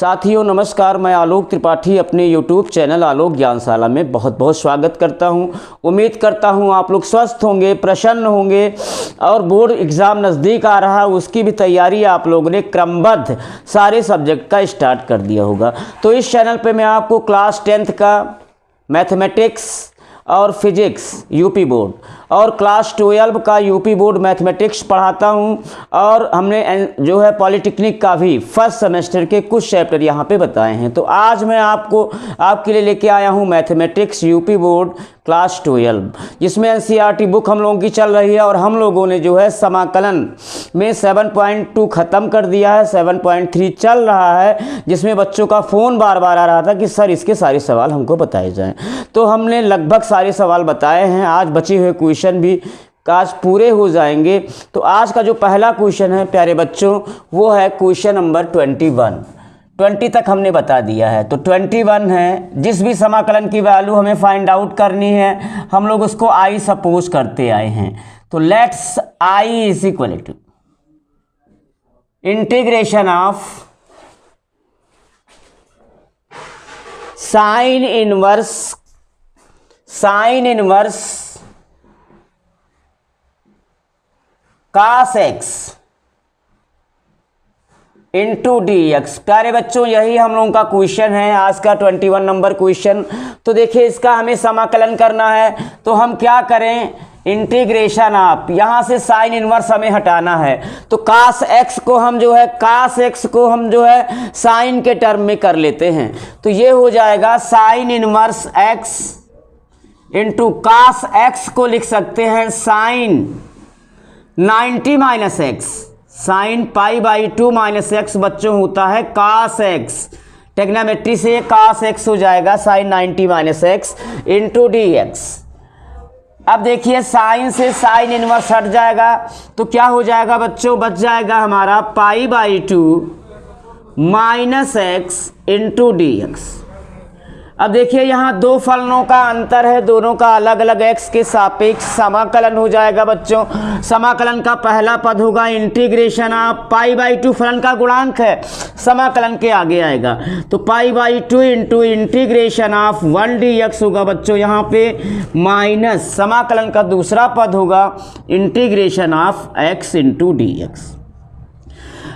साथियों नमस्कार, मैं आलोक त्रिपाठी अपने YouTube चैनल आलोक ज्ञानशाला में बहुत बहुत स्वागत करता हूं। उम्मीद करता हूं आप लोग स्वस्थ होंगे, प्रसन्न होंगे और बोर्ड एग्ज़ाम नज़दीक आ रहा है, उसकी भी तैयारी आप लोगों ने क्रमबद्ध सारे सब्जेक्ट का स्टार्ट कर दिया होगा। तो इस चैनल पे मैं आपको क्लास 10th का मैथमेटिक्स और फिजिक्स यूपी बोर्ड और क्लास 12 का यूपी बोर्ड मैथमेटिक्स पढ़ाता हूं और हमने जो है पॉलिटेक्निक का भी फर्स्ट सेमेस्टर के कुछ चैप्टर यहां पे बताए हैं। तो आज मैं आपके लिए लेके आया हूं मैथमेटिक्स यूपी बोर्ड क्लास 12, जिसमें एनसीईआरटी बुक हम लोगों की चल रही है और हम लोगों ने जो है समाकलन में 7.2 ख़त्म कर दिया है, 7.3 चल रहा है, जिसमें बच्चों का फ़ोन बार बार आ रहा था कि सर इसके सारे सवाल हमको बताए जाएं। तो हमने लगभग सारे सवाल बताए हैं। आज बचे हुए क्वेश्चन भी आज पूरे हो जाएंगे। तो आज का जो पहला क्वेश्चन है प्यारे बच्चों, वो है क्वेश्चन नंबर 20 तक हमने बता दिया है। तो 21 है, जिस भी समाकलन की वैल्यू हमें फाइंड आउट करनी है हम लोग उसको आई सपोज करते आए हैं। तो let's I is equal to integration of sine inverse cos x into D x. प्यारे बच्चों यही हम लोगों का क्वेश्चन है आज का 21 नंबर क्वेश्चन। तो देखिए इसका हमें समाकलन करना है, तो हम क्या करें, इंटीग्रेशन ऑफ, यहाँ से साइन इनवर्स हमें हटाना है। तो cos x को हम जो है साइन के टर्म में कर लेते हैं। तो ये हो जाएगा sine inverse x into cos x को लिख सकते हैं sine 90 minus x, sine pi by 2 minus x बच्चों होता है cos x। टेग्नोमेट्री से cos x हो जाएगा sine 90 minus x into D x. अब देखिए साइन से साइन इनवर्स हट जाएगा तो क्या हो जाएगा बच्चों, बच जाएगा हमारा पाई by 2 minus x into D x. अब देखिए यहाँ दो फलनों का अंतर है, दोनों का अलग अलग x के सापेक्ष समाकलन हो जाएगा बच्चों। समाकलन का पहला पद होगा इंटीग्रेशन ऑफ पाई बाई 2, फलन का गुणांक है, समाकलन के आगे आएगा। तो पाई by 2 into integration of 1 dx होगा बच्चों यहाँ पे, माइनस समाकलन का दूसरा पद होगा integration of x into D x.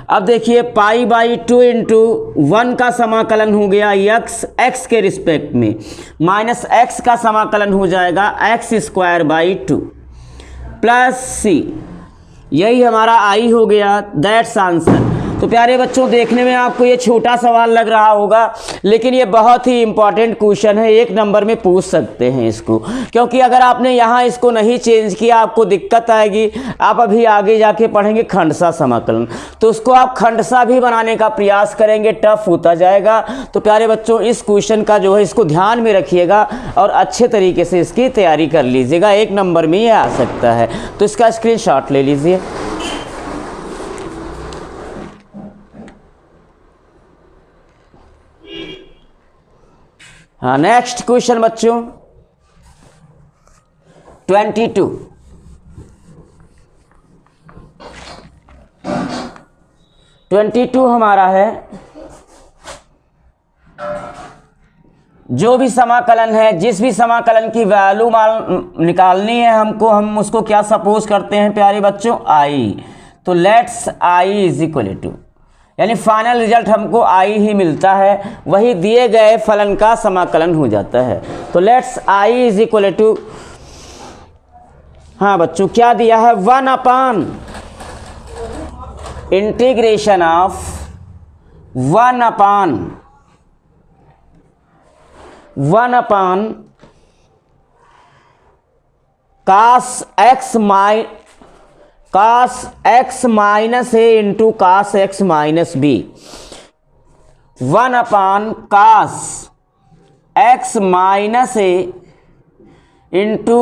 अब देखिए पाई बाई 2 इंटू 1 का समाकलन हो गया x के रिस्पेक्ट में, माइनस x का समाकलन हो जाएगा x square by 2 plus c। यही हमारा i हो गया, दैट्स आंसर। तो प्यारे बच्चों देखने में आपको ये छोटा सवाल लग रहा होगा, लेकिन ये बहुत ही इंपॉर्टेंट क्वेश्चन है, 1 नंबर में पूछ सकते हैं इसको, क्योंकि अगर आपने यहाँ इसको नहीं चेंज किया आपको दिक्कत आएगी। आप अभी आगे जाके पढ़ेंगे खंडसा समाकलन, तो उसको आप खंडसा भी बनाने का प्रयास करेंगे, टफ होता जाएगा। तो प्यारे बच्चों इस क्वेश्चन का जो है इसको ध्यान में रखिएगा और अच्छे तरीके से इसकी तैयारी कर लीजिएगा, 1 नंबर में ये आ सकता है। तो इसका स्क्रीनशॉट ले लीजिए। हाँ, नेक्स्ट क्वेश्चन बच्चों 22 हमारा है, जो भी समाकलन है, जिस भी समाकलन की वैल्यू निकालनी है हमको, हम उसको क्या सपोज करते हैं प्यारे बच्चों, आई। तो let's I is equal to, यानी फाइनल रिजल्ट हमको आई ही मिलता है, वही दिए गए फलन का समाकलन हो जाता है। तो let's I is equal to, हाँ बच्चों क्या दिया है, 1 upon integration of 1 upon cos x minus A into cos x minus B, 1 upon cos x minus A into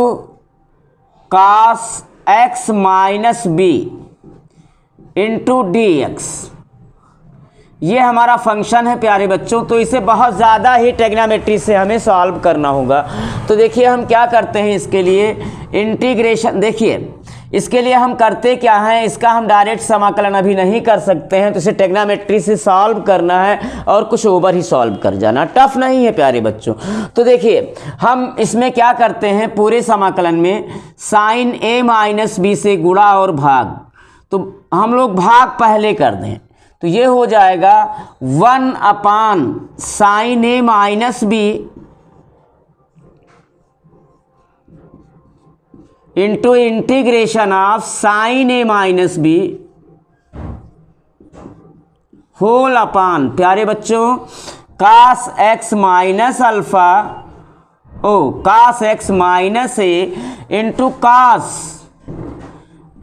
cos x minus B into D X. ये हमारा function है प्यारे बच्चों। तो इसे बहुत ज़्यादा ही ट्रिग्नोमेट्री से हमें सॉल्व करना होगा। तो देखिए हम क्या करते हैं इसके लिए, इंटीग्रेशन, देखिए इसके लिए हम करते क्या हैं, इसका हम डायरेक्ट समाकलन अभी नहीं कर सकते हैं, तो इसे ट्रिग्नोमेट्री से सॉल्व करना है और कुछ ओवर ही सॉल्व कर जाना, टफ नहीं है प्यारे बच्चों। तो देखिए हम इसमें क्या करते हैं, पूरे समाकलन में साइन ए माइनस बी से गुणा और भाग, तो हम लोग भाग पहले कर दें, तो ये हो जाएगा 1 upon sine A minus B into integration of sine A minus B whole upon प्यारे बच्चों cos x minus alpha cos x minus ए into cos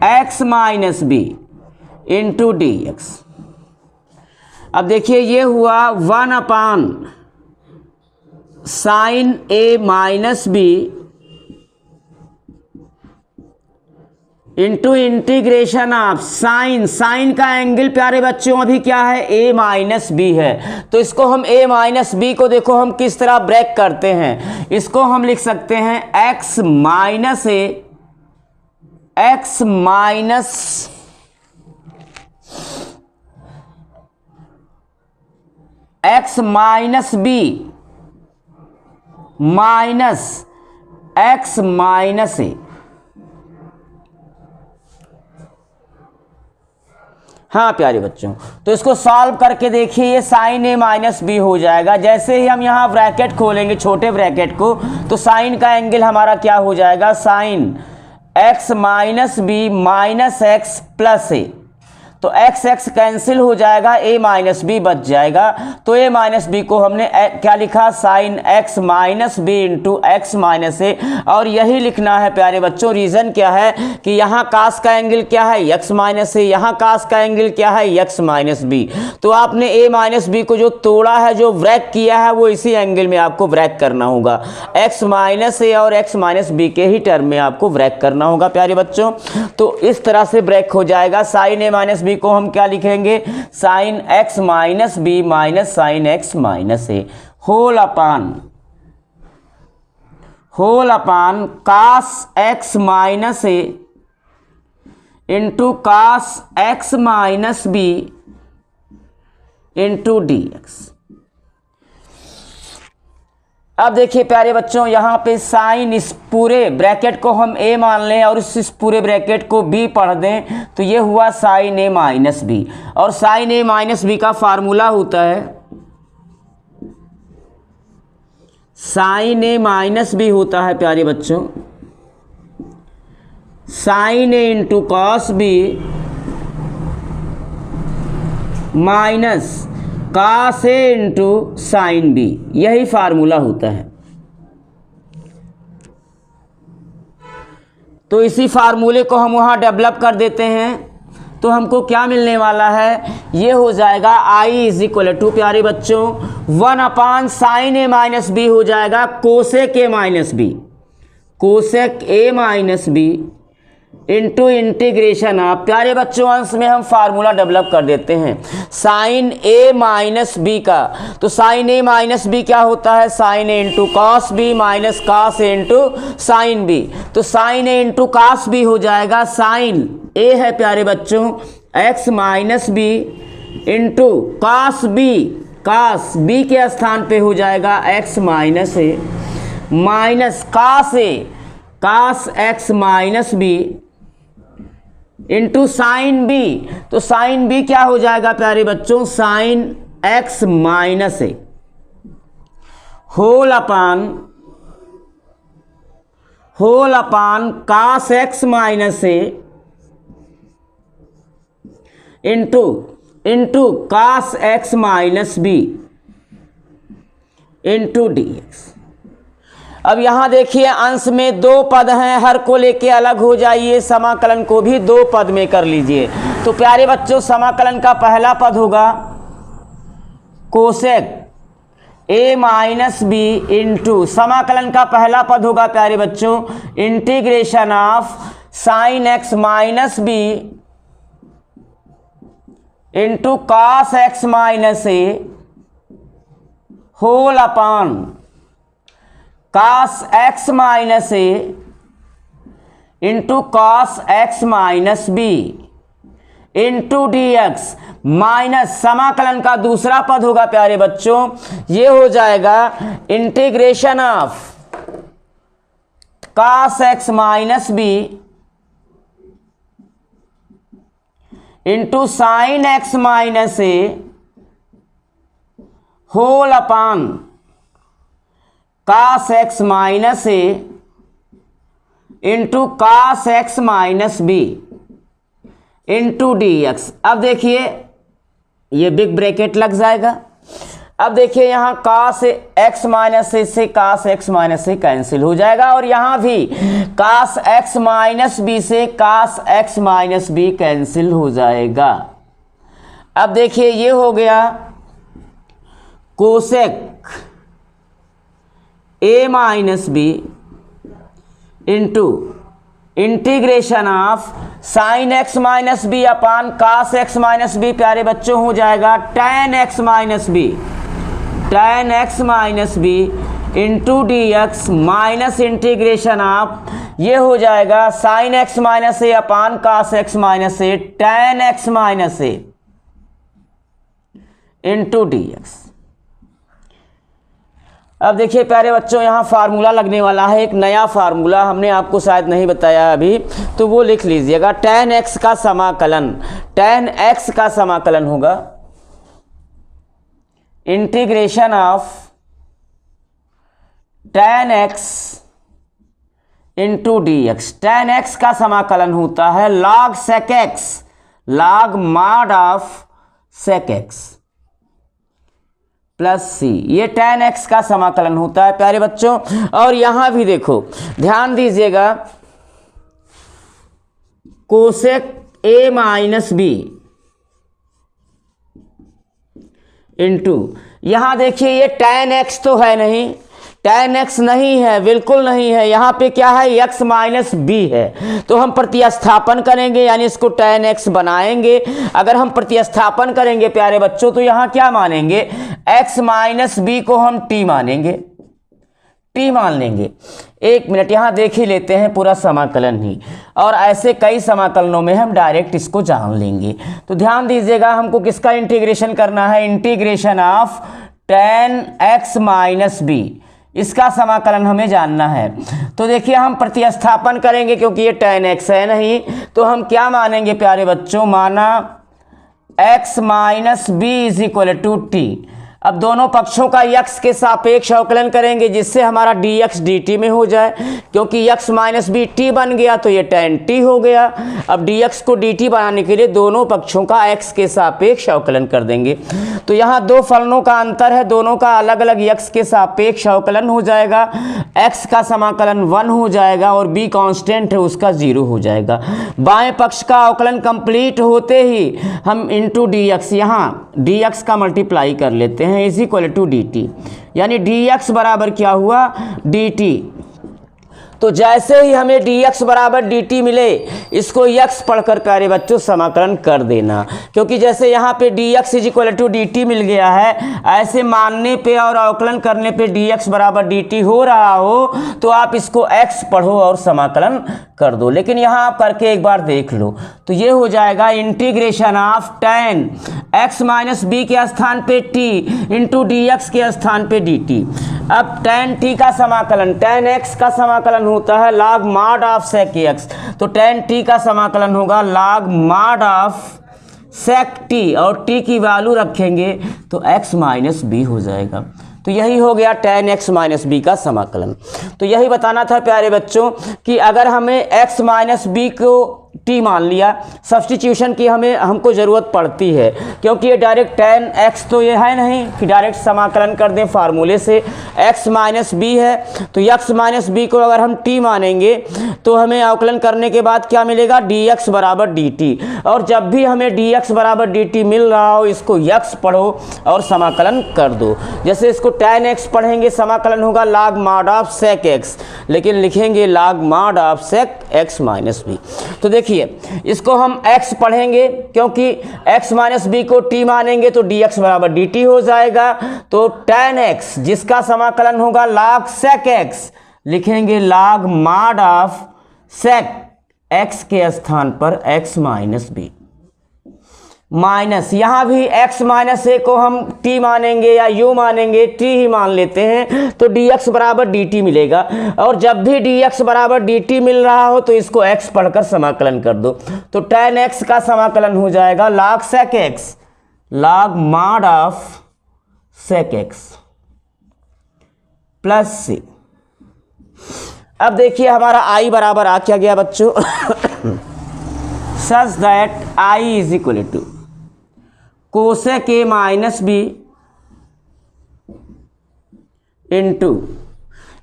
x minus B into D x. अब देखिए ये हुआ 1 upon sine A minus B into integration of sine का angle प्यारे बच्चों अभी क्या है, ए माइनस बी है, तो इसको हम ए माइनस बी को देखो हम किस तरह ब्रेक करते हैं, इसको हम लिख सकते हैं X minus A X minus B minus X minus A. हाँ प्यारे बच्चों, तो इसको सॉल्व करके देखिए ये साइन ए माइनस बी हो जाएगा। जैसे ही हम यहाँ ब्रैकेट खोलेंगे छोटे ब्रैकेट को, तो साइन का एंगल हमारा क्या हो जाएगा, sine x minus B minus X plus A, तो एक्स एक्स कैंसिल हो जाएगा, ए माइनस बी बच जाएगा, तो ए माइनस बी को हमने क्या लिखा, sine x minus B into X minus A. और यही लिखना है प्यारे बच्चों, रीज़न क्या है कि यहाँ कास का एंगल क्या है, एक्स माइनस ए, यहाँ कास का एंगल क्या है, एक्स माइनस बी, तो आपने ए माइनस बी को जो तोड़ा है, जो ब्रेक किया है, वो इसी एंगल में आपको ब्रेक करना होगा, एक्स माइनस ए और एक्स माइनस बी के ही टर्म में आपको ब्रेक करना होगा प्यारे बच्चों। तो इस तरह से ब्रेक हो जाएगा, साइन ए माइनस बी को हम क्या लिखेंगे, sine x minus B minus sine x minus ए whole upon cos x minus ए into cos x minus B into D x. अब देखिए प्यारे बच्चों यहाँ पे साइन, इस पूरे ब्रैकेट को हम a मान लें और इस पूरे ब्रैकेट को b पढ़ दें, तो ये हुआ साइन a माइनस बी, और साइन a माइनस बी का फार्मूला होता है साइन a माइनस बी होता है प्यारे बच्चों sine a into cos B minus cos a into sine b, यही फार्मूला होता है। तो इसी फार्मूले को हम वहाँ डेवलप कर देते हैं, तो हमको क्या मिलने वाला है, ये हो जाएगा आई इज इक्वल टू प्यारे बच्चों 1 अपान साइन ए माइनस बी हो जाएगा cosec a minus b, cosec a minus B into integration of प्यारे बच्चों अंश में हम फार्मूला डेवलप कर देते हैं साइन ए माइनस बी का, तो साइन ए माइनस बी क्या होता है, sine A into cos B minus cos A into sine B, तो sine A into cos B हो जाएगा, साइन ए है प्यारे बच्चों X minus B into cos B के स्थान पे हो जाएगा X minus A minus cos x minus B into sine B, तो साइन बी क्या हो जाएगा प्यारे बच्चों, साइन एक्स माइनस ए whole upon cos x minus ए into cos x minus B into D x. अब यहाँ देखिए अंश में 2 पद हैं, हर को लेके अलग हो जाइए, समाकलन को भी 2 पद में कर लीजिए। तो प्यारे बच्चों समाकलन का पहला पद होगा cosec a minus B into, समाकलन का पहला पद होगा प्यारे बच्चों integration of sine x minus B into cos x minus A whole upon cos x minus A into cos x minus B into D x minus समाकलन का दूसरा पद होगा प्यारे बच्चों, ये हो जाएगा integration of cos x minus B into sine x minus A whole upon cos x minus A into cos x minus B into D x. अब देखिए ये बिग ब्रैकेट लग जाएगा। अब देखिए यहाँ cos x माइनस ए से cos x minus a cancel हो जाएगा और यहाँ भी cos x माइनस बी से cos x minus b cancel हो जाएगा। अब देखिए ये हो गया cosec a minus B into integration of sine x minus b upon cos x minus b प्यारे बच्चों हो जाएगा tan x minus B into D x minus integration of ये हो जाएगा sine x minus a upon cos x minus A tan x minus A into D x. अब देखिए प्यारे बच्चों यहाँ फार्मूला लगने वाला है, एक नया फार्मूला हमने आपको शायद नहीं बताया अभी, तो वो लिख लीजिएगा। tan x का समाकलन होगा integration of tan x into D x. tan x का समाकलन होता है log sec x log mod of sec x plus C, ये tan x का समाकलन होता है प्यारे बच्चों। और यहां भी देखो ध्यान दीजिएगा cosec a minus B into यहां देखिए ये tan x तो है नहीं, tan x नहीं है, बिल्कुल नहीं है, यहाँ पे क्या है x माइनस बी है। तो हम प्रतिस्थापन करेंगे यानी इसको tan x बनाएंगे। अगर हम प्रतिस्थापन करेंगे प्यारे बच्चों तो यहाँ क्या मानेंगे, x माइनस बी को हम t मानेंगे, t मान लेंगे। एक मिनट यहाँ देख ही लेते हैं पूरा समाकलन ही, और ऐसे कई समाकलनों में हम डायरेक्ट इसको जान लेंगे। तो ध्यान दीजिएगा हमको किसका इंटीग्रेशन करना है, integration of tan x minus b, इसका समाकलन हमें जानना है। तो देखिए हम प्रतिस्थापन करेंगे क्योंकि ये tan x है नहीं, तो हम क्या मानेंगे प्यारे बच्चों, माना x minus b is equal to t. अब दोनों पक्षों का x के सापेक्ष अवकलन करेंगे जिससे हमारा dx dt में हो जाए, क्योंकि x माइनस बी टी बन गया तो ये tan t हो गया। अब dx को dt बनाने के लिए दोनों पक्षों का x के सापेक्ष अवकलन कर देंगे। तो यहाँ दो फलनों का अंतर है, दोनों का अलग अलग x के सापेक्ष अवकलन हो जाएगा। x का समाकलन 1 हो जाएगा और b कांस्टेंट है उसका 0 हो जाएगा। बाएं पक्ष का अवकलन कंप्लीट होते ही हम इंटू dx, यहाँ dx का मल्टीप्लाई कर लेते हैं इज इक्वल टू dt, यानी dx बराबर क्या हुआ dt। तो जैसे ही हमें dx बराबर dt मिले इसको x पढ़कर प्यारे बच्चों समाकलन कर देना, क्योंकि जैसे यहाँ पे dx is equal to dt मिल गया है, ऐसे मानने पे और अवकलन करने पे dx बराबर dt हो रहा हो तो आप इसको x पढ़ो और समाकलन कर दो। लेकिन यहाँ आप करके एक बार देख लो। तो ये हो जाएगा integration of tan x minus b के स्थान पे t इंटू डी एक्स के स्थान पे dt। अब tan t का समाकलन, tan x का समाकलन होता है log mod of sec x, तो tan t का समाकलन होगा log mod of sec t और t की वैल्यू रखेंगे तो x माइनस बी हो जाएगा। तो यही हो गया tan x माइनस बी का समाकलन। तो यही बताना था प्यारे बच्चों कि अगर हमें x माइनस बी को t मान लिया, सब्स्टिट्यूशन की हमको ज़रूरत पड़ती है, क्योंकि ये डायरेक्ट tan x तो ये है नहीं कि डायरेक्ट समाकलन कर दें फार्मूले से। x माइनस बी है तो x माइनस बी को अगर हम t मानेंगे तो हमें अवकलन करने के बाद क्या मिलेगा, dx बराबर dt। और जब भी हमें dx बराबर dt मिल रहा हो इसको x पढ़ो और समाकलन कर दो। जैसे इसको tan x पढ़ेंगे समाकलन होगा log mod of sec x, लेकिन लिखेंगे log mod of sec x minus b. तो देखिए इसको हम x पढ़ेंगे क्योंकि x माइनस बी को t मानेंगे तो dx बराबर dt हो जाएगा। तो tan x जिसका समाकलन होगा log sec x लिखेंगे log mod of sec x के स्थान पर x माइनस बी, माइनस यहाँ भी x माइनस ए को हम t मानेंगे या u मानेंगे, t ही मान लेते हैं, तो dx बराबर dt मिलेगा। और जब भी dx बराबर dt मिल रहा हो तो इसको x पढ़कर समाकलन कर दो, तो tan x का समाकलन हो जाएगा log sec x, log mod of sec x plus c। अब देखिए हमारा i बराबर आ क्या गया बच्चों such that i is equal to cosec a minus B into,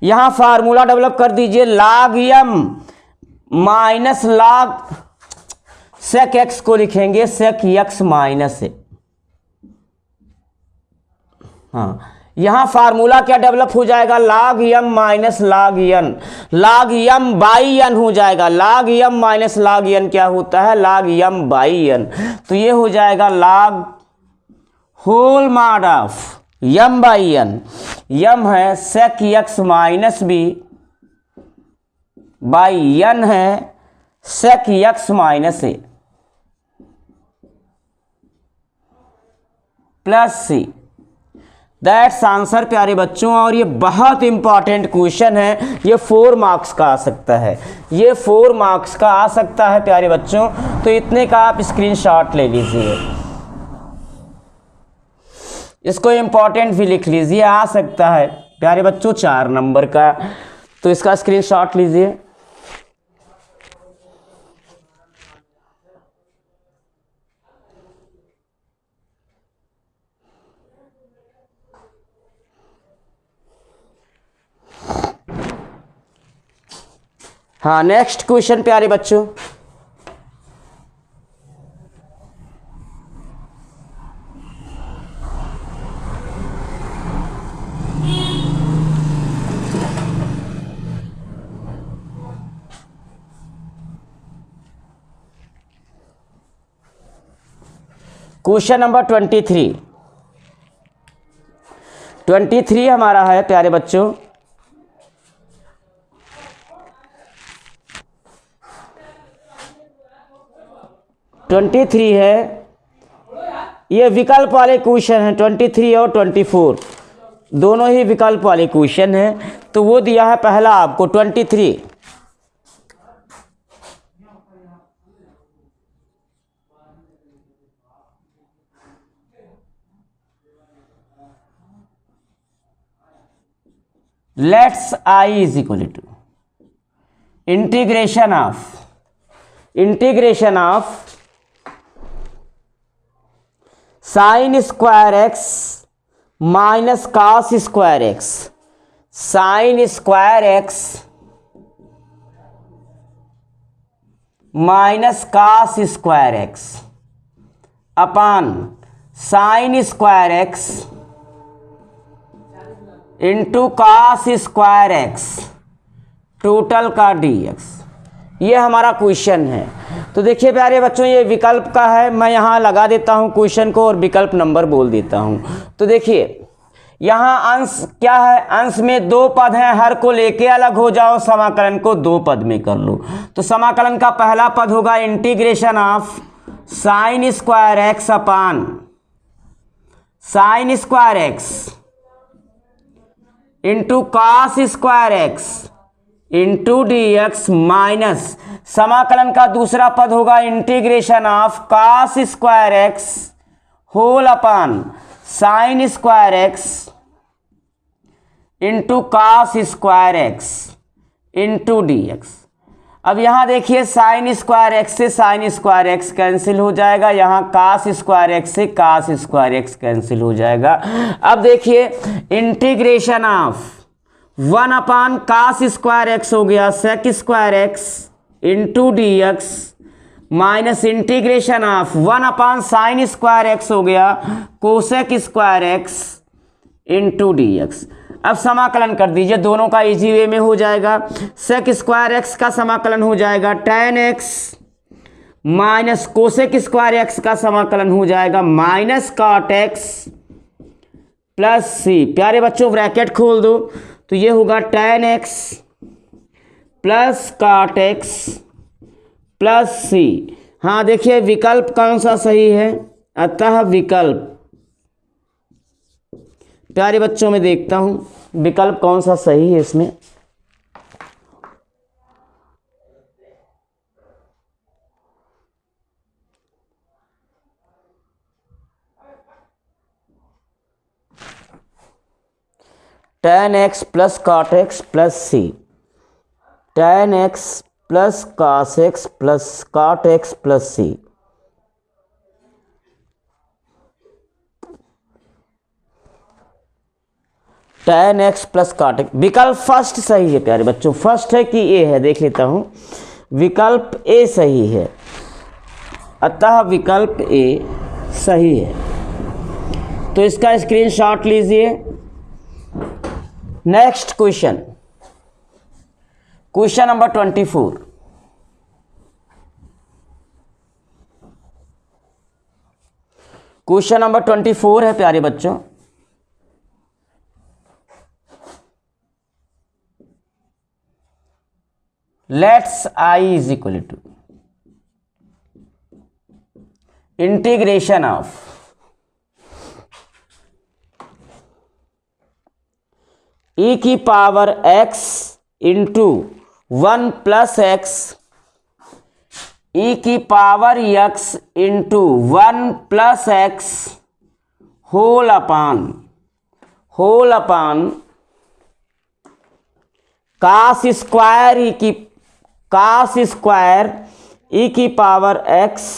यहां फार्मूला डेवलप कर दीजिए, log m minus log sec x को लिखेंगे सेक एक्स माइनस ए। हाँ, यहां फार्मूला क्या डेवलप हो जाएगा, log m minus log n, log m by n हो जाएगा। log m minus log n क्या होता है, log m बाई n, तो ये हो जाएगा log whole mod of m by n, m है sec x minus b by n है sec x minus a plus c. That's answer प्यारे बच्चों। और ये बहुत इंपॉर्टेंट क्वेश्चन है, ये 4 मार्क्स का आ सकता है, ये 4 मार्क्स का आ सकता है प्यारे बच्चों, तो इतने का आप स्क्रीनशॉट ले लीजिए, इसको इंपॉर्टेंट भी लिख लीजिए, आ सकता है प्यारे बच्चों 4 नंबर का, तो इसका स्क्रीनशॉट लीजिए। हाँ, नेक्स्ट क्वेश्चन प्यारे बच्चों, क्वेश्चन नंबर 23 हमारा है प्यारे बच्चों। ट्वेंटी थ्री है, ये विकल्प वाले क्वेश्चन हैं, 23 और 24 दोनों ही विकल्प वाले क्वेश्चन हैं, तो वो दिया है पहला आपको 23। Let's i is equal to integration of sine square x minus cos square x, sine square x minus cos square x upon sine square x into cos square x total का dx, ये हमारा question है। तो देखिए प्यारे बच्चों, ये विकल्प का है, मैं यहाँ लगा देता हूँ क्वेश्चन को और विकल्प नंबर बोल देता हूँ। तो देखिए यहाँ अंश क्या है, अंश में 2 पद हैं, हर को लेके अलग हो जाओ, समाकलन को 2 पद में कर लो। तो समाकलन का पहला पद होगा integration of sine square x upon sine square x into cos square x into dx minus समाकलन का दूसरा पद होगा integration of cos square x whole upon sine square x into cos square x into dx। अब यहाँ देखिए sine square x से sine square x cancel हो जाएगा, यहाँ कॉस स्क्वायर एक्स से कॉस स्क्वायर एक्स कैंसिल हो जाएगा। अब देखिए integration of 1 upon cos square x हो गया sec square x into dx minus integration of 1 upon sine square x हो गया cosec square x into dx। अब समाकलन कर दीजिए, दोनों का इजी वे में हो जाएगा। सेक स्क्वायर एक्स का समाकलन हो जाएगा tan x minus cosec square x का समाकलन हो जाएगा माइनस कॉट एक्स प्लस सी। प्यारे बच्चों ब्रैकेट खोल दो, तो ये होगा tan x plus cot X plus C. हाँ देखिए विकल्प कौन सा सही है, अतः विकल्प, प्यारे बच्चों में देखता हूं विकल्प कौन सा सही है इसमें। tan x plus cot x plus C, tan x plus cos x plus cot x plus C. tan x plus cot x, विकल्प फर्स्ट सही है प्यारे बच्चों, फर्स्ट है कि ए है, देख लेता हूं, विकल्प ए सही है, अतः विकल्प ए सही है। तो इसका स्क्रीनशॉट लीजिए। Next question, question number 24। Question number 24 है प्यारे बच्चों। Let's I is equal to integration of e की power x into 1 plus x, e की power x into 1 plus x whole upon cos square e की power x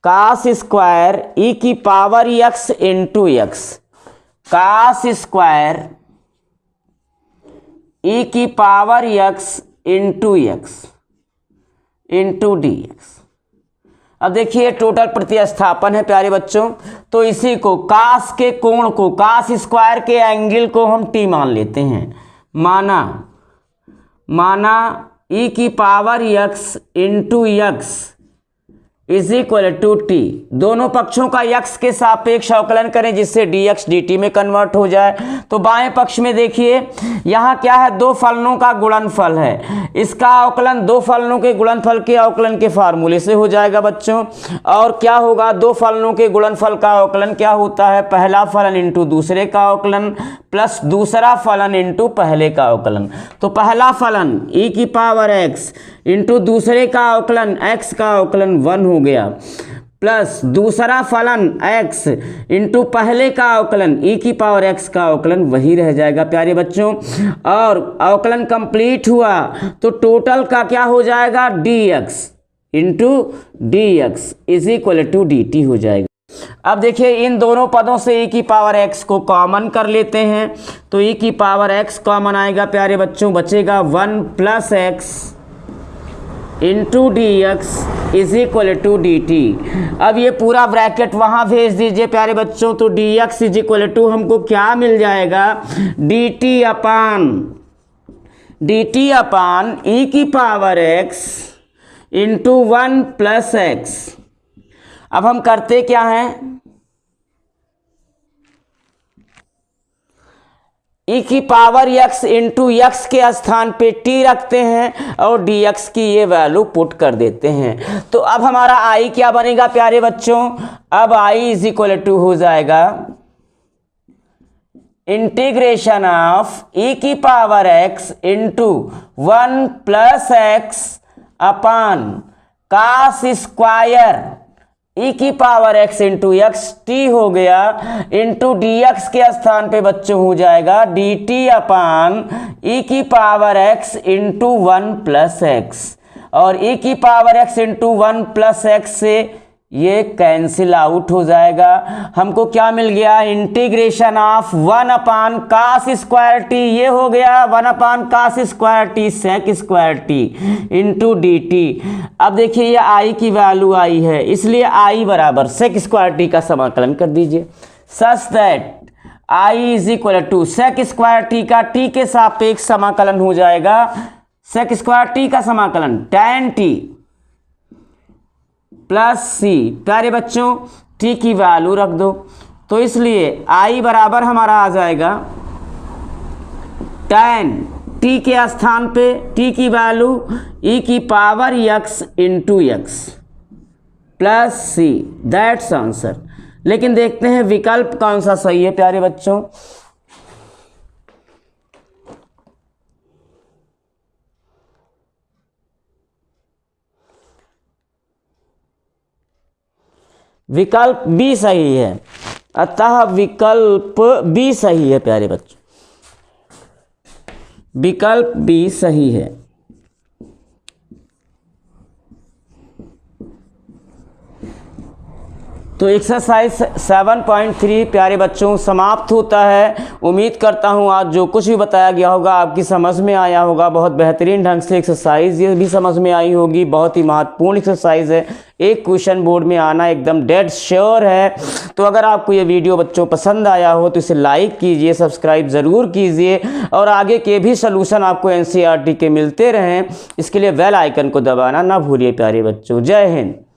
cos square e की power x into x, cos square e की power x into x into D x. अब देखिए total प्रतिस्थापन है प्यारे बच्चों, तो इसी को कास के कोण को, कास स्क्वायर के एंगल को हम टी मान लेते हैं। माना ई की power x into x is equal to t, दोनों पक्षों का x के सापेक्ष अवकलन करें जिससे dx dt में कन्वर्ट हो जाए। तो बाएं पक्ष में देखिए यहाँ क्या है, दो फलनों का गुणनफल है, इसका अवकलन दो फलनों के गुणनफल के अवकलन के फार्मूले से हो जाएगा बच्चों। और क्या होगा, दो फलनों के गुणनफल का अवकलन क्या होता है, पहला फलन इंटू दूसरे का अवकलन प्लस दूसरा फलन इंटू पहले का अवकलन। तो पहला फलन e की पावर x इंटू दूसरे का अवकलन x का अवकलन 1 हो गया, प्लस दूसरा फलन x इंटू पहले का अवकलन e की पावर x का अवकलन वही रह जाएगा प्यारे बच्चों। और अवकलन कंप्लीट हुआ तो टोटल का क्या हो जाएगा, dx into D x is equal to d t हो जाएगा। अब देखिए इन दोनों पदों से e की पावर x को कॉमन कर लेते हैं, तो e की पावर x कॉमन आएगा प्यारे बच्चों, बचेगा 1 plus x into D x is equal to d t. अब ये पूरा ब्रैकेट वहाँ भेज दीजिए प्यारे बच्चों, तो d x is equal to हमको क्या मिल जाएगा, डी टी अपान ई की power x into 1 plus x. अब हम करते क्या हैं, ई की पावर x इंटू एक्स के स्थान पे t रखते हैं और dx की ये वैल्यू पुट कर देते हैं। तो अब हमारा i क्या बनेगा प्यारे बच्चों, अब i इज इक्वल टू हो जाएगा इंटीग्रेशन ऑफ ई की power x into 1 plus x upon cos square e की power x into x t हो गया, इंटू डी एक्स के स्थान पे बच्चों हो जाएगा डी टी अपान ई की power x into 1 plus x. और ई की power x into 1 plus x से ये कैंसिल आउट हो जाएगा। हमको क्या मिल गया, integration of 1 upon cos square t, ये हो गया 1 upon cos square t sec square t into d t. अब देखिए ये आई की वैल्यू आई है, इसलिए आई बराबर सेक स्क्वायर टी का समाकलन कर दीजिए, such that I is equal to sec square t का टी के सापेक्ष समाकलन हो जाएगा, सेक स्क्वायर टी का समाकलन tan टी प्लस सी। प्यारे बच्चों टी की वैल्यू रख दो, तो इसलिए आई बराबर हमारा आ जाएगा tan t के स्थान पे t की वैल्यू e की power x into x plus c, that's answer. लेकिन देखते हैं विकल्प कौन सा सही है प्यारे बच्चों। विकल्प बी सही है, अतः विकल्प बी सही है प्यारे बच्चों, विकल्प बी सही है। तो एक्सरसाइज 7.3 प्यारे बच्चों समाप्त होता है। उम्मीद करता हूँ आज जो कुछ भी बताया गया होगा आपकी समझ में आया होगा। बहुत बेहतरीन ढंग से एक्सरसाइज ये भी समझ में आई होगी। बहुत ही महत्वपूर्ण एक्सरसाइज है, एक क्वेश्चन बोर्ड में आना एकदम डेड श्योर है। तो अगर आपको ये वीडियो बच्चों पसंद आया हो तो इसे लाइक कीजिए, सब्सक्राइब ज़रूर कीजिए और आगे के भी सलूशन आपको NCERT के मिलते रहें, इसके लिए बेल आइकन को दबाना ना भूलिए प्यारे बच्चों। जय हिंद।